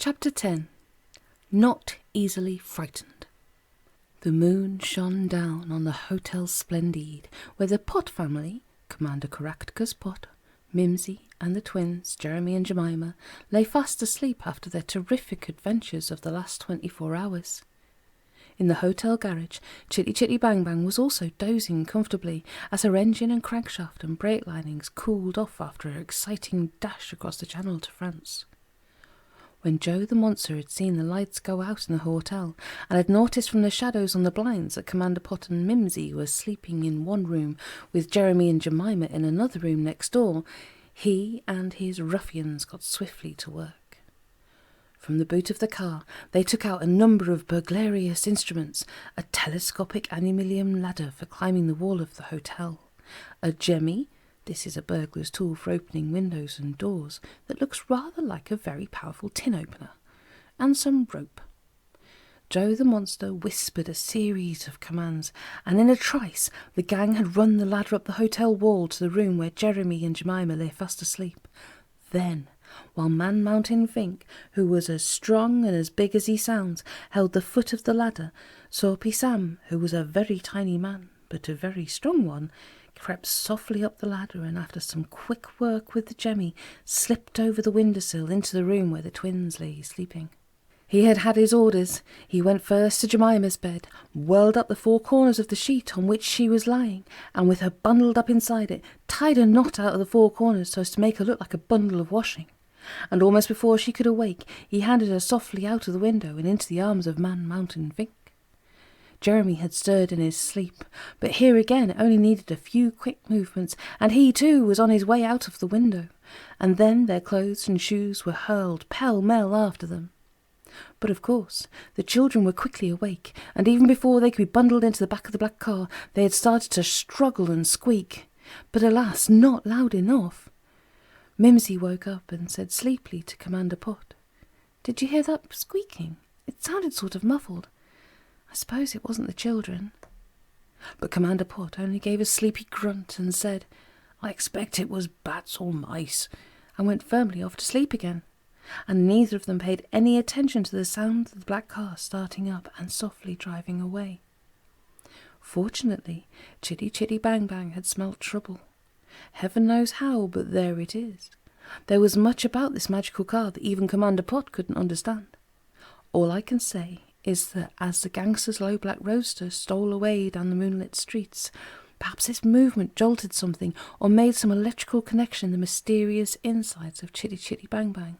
Chapter 10. Not Easily Frightened. The moon shone down on the Hotel Splendide, where the Pott family, Commander Caractus Pott, Mimsy, and the twins, Jeremy and Jemima, lay fast asleep after their terrific adventures of the last 24 hours. In the hotel garage, Chitty Chitty Bang Bang was also dozing comfortably as her engine and crankshaft and brake linings cooled off after her exciting dash across the Channel to France. When Joe the monster had seen the lights go out in the hotel and had noticed from the shadows on the blinds that Commander Pott and Mimsy were sleeping in one room with Jeremy and Jemima in another room next door, he and his ruffians got swiftly to work. From the boot of the car, they took out a number of burglarious instruments, a telescopic aluminium ladder for climbing the wall of the hotel, a jemmy. This is a burglar's tool for opening windows and doors that looks rather like a very powerful tin opener, and some rope. Joe the monster whispered a series of commands, and in a trice the gang had run the ladder up the hotel wall to the room where Jeremy and Jemima lay fast asleep. Then, while Man Mountain Fink, who was as strong and as big as he sounds, held the foot of the ladder, Soapy Sam, who was a very tiny man, but a very strong one, crept softly up the ladder and after some quick work with the jemmy, slipped over the windowsill into the room where the twins lay sleeping. He had had his orders. He went first to Jemima's bed, whirled up the four corners of the sheet on which she was lying, and with her bundled up inside it, tied a knot out of the four corners so as to make her look like a bundle of washing. And almost before she could awake, he handed her softly out of the window and into the arms of Man Mountain Fink. Jeremy had stirred in his sleep, but here again it only needed a few quick movements, and he too was on his way out of the window, and then their clothes and shoes were hurled pell-mell after them. But of course, the children were quickly awake, and even before they could be bundled into the back of the black car, they had started to struggle and squeak, but alas, not loud enough. Mimsy woke up and said sleepily to Commander Pott, "Did you hear that squeaking? It sounded sort of muffled. I suppose it wasn't the children." But Commander Pott only gave a sleepy grunt and said, "I expect it was bats or mice," and went firmly off to sleep again. And neither of them paid any attention to the sound of the black car starting up and softly driving away. Fortunately, Chitty Chitty Bang Bang had smelt trouble. Heaven knows how, but there it is. There was much about this magical car that even Commander Pott couldn't understand. All I can say is that as the gangster's low black roadster stole away down the moonlit streets, perhaps its movement jolted something or made some electrical connection in the mysterious insides of Chitty Chitty Bang Bang.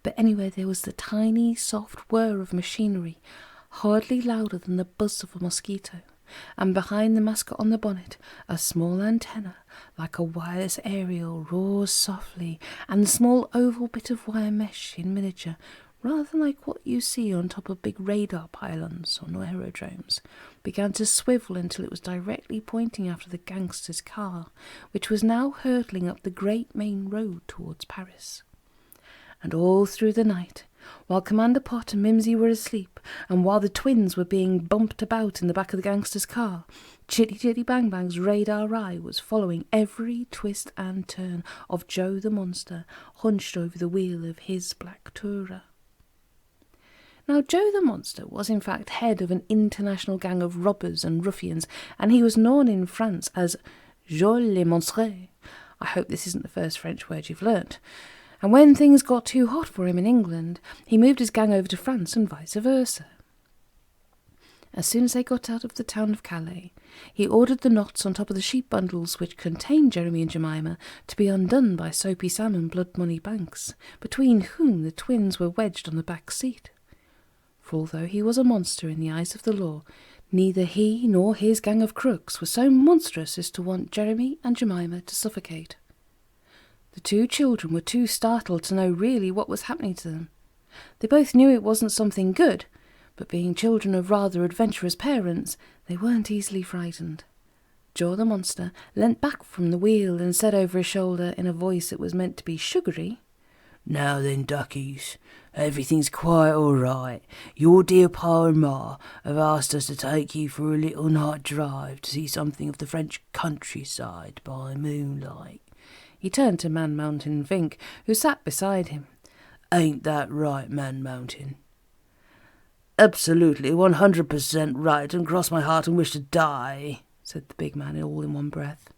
But anyway, there was the tiny, soft whir of machinery, hardly louder than the buzz of a mosquito, and behind the mascot on the bonnet, a small antenna, like a wireless aerial, roars softly, and the small oval bit of wire mesh in miniature, rather like what you see on top of big radar pylons on aerodromes, began to swivel until it was directly pointing after the gangster's car, which was now hurtling up the great main road towards Paris. And all through the night, while Commander Pott and Mimsy were asleep, and while the twins were being bumped about in the back of the gangster's car, Chitty Chitty Bang Bang's radar eye was following every twist and turn of Joe the monster, hunched over the wheel of his black tourer. Now, Joe the monster was in fact head of an international gang of robbers and ruffians, and he was known in France as Joe le Monstre. I hope this isn't the first French word you've learnt. And when things got too hot for him in England, he moved his gang over to France and vice versa. As soon as they got out of the town of Calais, he ordered the knots on top of the sheep bundles which contained Jeremy and Jemima to be undone by Soapy Sam and Blood Money Banks, between whom the twins were wedged on the back seat. For although he was a monster in the eyes of the law, neither he nor his gang of crooks were so monstrous as to want Jeremy and Jemima to suffocate. The two children were too startled to know really what was happening to them. They both knew it wasn't something good, but being children of rather adventurous parents, they weren't easily frightened. Joe the monster leant back from the wheel and said over his shoulder in a voice that was meant to be sugary, "Now then, duckies, everything's quite all right. Your dear pa and ma have asked us to take you for a little night drive to see something of the French countryside by moonlight." He turned to Man Mountain Fink, who sat beside him. Ain't that right, Man Mountain?" "Absolutely, 100% right, and cross my heart and wish to die," said the big man all in one breath.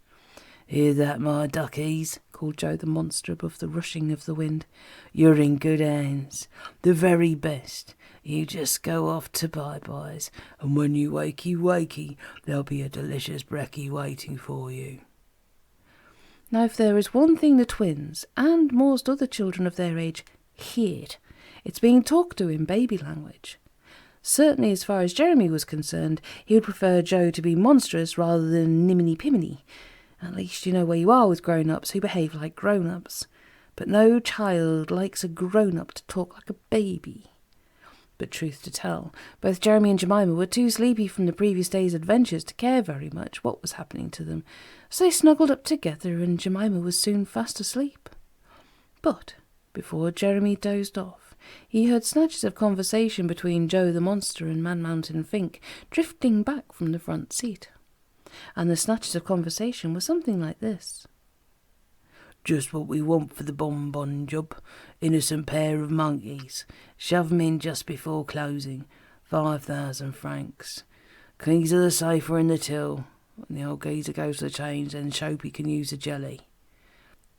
"Hear that, my duckies?" called Joe the monster above the rushing of the wind. "You're in good hands, the very best. You just go off to bye-byes, and when you wakey, there'll be a delicious brekkie waiting for you." Now, if there is one thing the twins, and most other children of their age, hate, it's being talked to in baby language. Certainly, as far as Jeremy was concerned, he would prefer Joe to be monstrous rather than niminy-piminy. At least you know where you are with grown-ups who behave like grown-ups. But no child likes a grown-up to talk like a baby. But truth to tell, both Jeremy and Jemima were too sleepy from the previous day's adventures to care very much what was happening to them, so they snuggled up together and Jemima was soon fast asleep. But before Jeremy dozed off, he heard snatches of conversation between Joe the monster and Man Mountain Fink drifting back from the front seat. And the snatches of conversation were something like this. "Just what we want for the bonbon job. Innocent pair of monkeys. Shove 'em in just before closing. 5,000 francs. Keys of the safe are in the till. When the old geezer goes to the change, then Shopey can use the jelly."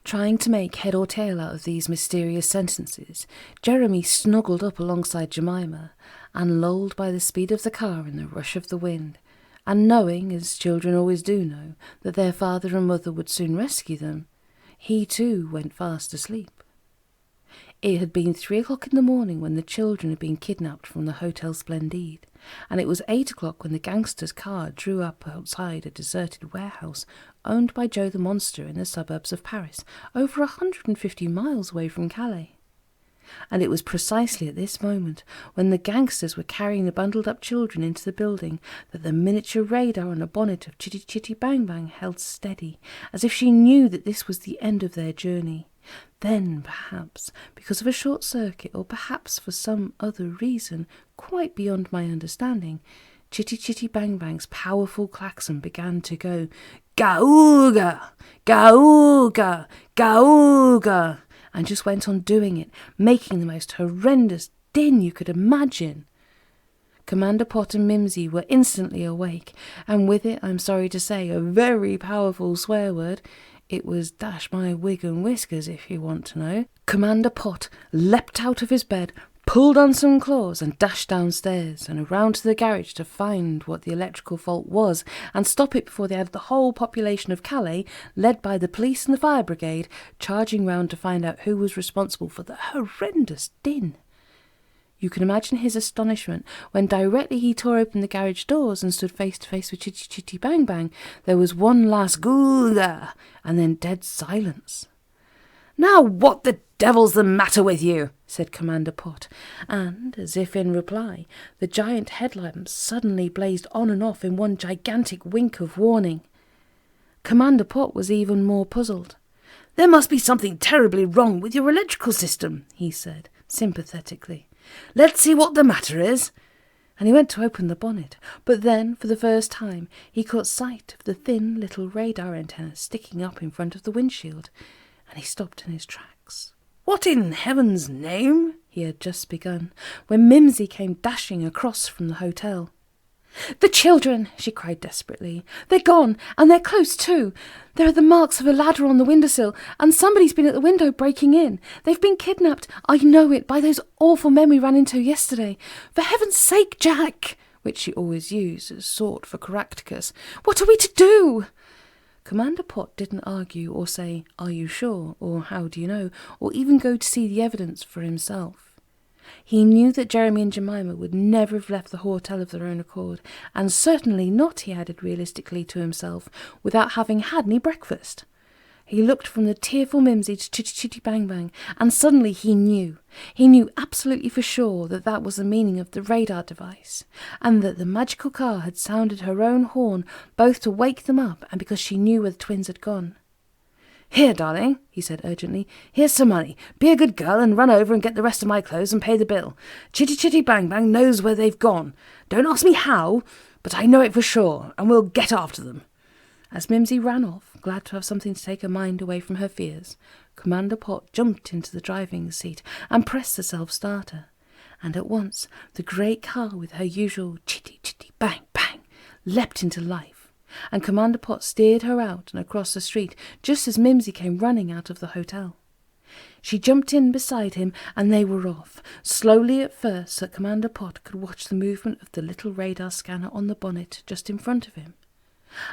Trying to make head or tail out of these mysterious sentences, Jeremy snuggled up alongside Jemima, and lulled by the speed of the car and the rush of the wind, and knowing, as children always do know, that their father and mother would soon rescue them, he too went fast asleep. It had been 3 o'clock in the morning when the children had been kidnapped from the Hotel Splendide, and it was 8 o'clock when the gangster's car drew up outside a deserted warehouse owned by Joe the Monster in the suburbs of Paris, over 150 miles away from Calais. And it was precisely at this moment, when the gangsters were carrying the bundled-up children into the building, that the miniature radar on the bonnet of Chitty Chitty Bang Bang held steady, as if she knew that this was the end of their journey. Then, perhaps, because of a short circuit, or perhaps for some other reason quite beyond my understanding, Chitty Chitty Bang Bang's powerful klaxon began to go, "Ga-ooga! Ga-ooga! Ga-ooga!" and just went on doing it, making the most horrendous din you could imagine. Commander Pott and Mimsy were instantly awake, and with it, I'm sorry to say, a very powerful swear word. It was dash my wig and whiskers, if you want to know. Commander Pott leapt out of his bed, pulled on some claws and dashed downstairs and around to the garage to find what the electrical fault was and stop it before they had the whole population of Calais, led by the police and the fire brigade, charging round to find out who was responsible for the horrendous din. You can imagine his astonishment when directly he tore open the garage doors and stood face to face with Chitty Chitty Bang Bang. There was one last "Googa" and then dead silence. "Now what the devil's the matter with you?" said Commander Pott, and, as if in reply, the giant headlamps suddenly blazed on and off in one gigantic wink of warning. Commander Pott was even more puzzled. "There must be something terribly wrong with your electrical system," he said, sympathetically. "Let's see what the matter is." And he went to open the bonnet, but then, for the first time, he caught sight of the thin little radar antenna sticking up in front of the windshield, and he stopped in his tracks. "What in heaven's name?" he had just begun, when Mimsy came dashing across from the hotel. "The children!" she cried desperately. "They're gone, and they're close too. There are the marks of a ladder on the windowsill, and somebody's been at the window breaking in. They've been kidnapped, I know it, by those awful men we ran into yesterday. For heaven's sake, Jack!" which she always used as sort for Caractus. "What are we to do?" Commander Pott didn't argue or say, "Are you sure?" or "How do you know?" or even go to see the evidence for himself. He knew that Jeremy and Jemima would never have left the hotel of their own accord, and certainly not, he added realistically to himself, without having had any breakfast. He looked from the tearful Mimsy to Chitty Chitty Bang Bang, and suddenly he knew. He knew absolutely for sure that that was the meaning of the radar device, and that the magical car had sounded her own horn both to wake them up and because she knew where the twins had gone. "Here, darling," he said urgently. "Here's some money. Be a good girl and run over and get the rest of my clothes and pay the bill. Chitty Chitty Bang Bang knows where they've gone. Don't ask me how, but I know it for sure, and we'll get after them." As Mimsy ran off, glad to have something to take her mind away from her fears, Commander Pott jumped into the driving seat and pressed the self-starter. And at once the great car, with her usual chitty chitty bang bang, leapt into life, and Commander Pott steered her out and across the street just as Mimsy came running out of the hotel. She jumped in beside him, and they were off, slowly at first so that Commander Pott could watch the movement of the little radar scanner on the bonnet just in front of him.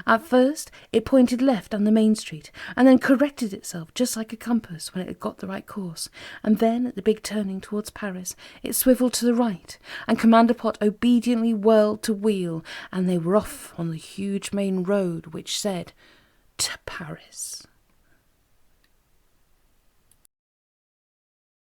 At first it pointed left down the main street, and then corrected itself just like a compass when it had got the right course, and then at the big turning towards Paris it swivelled to the right, and Commander Pott obediently whirled to wheel, and they were off on the huge main road which said, "To Paris."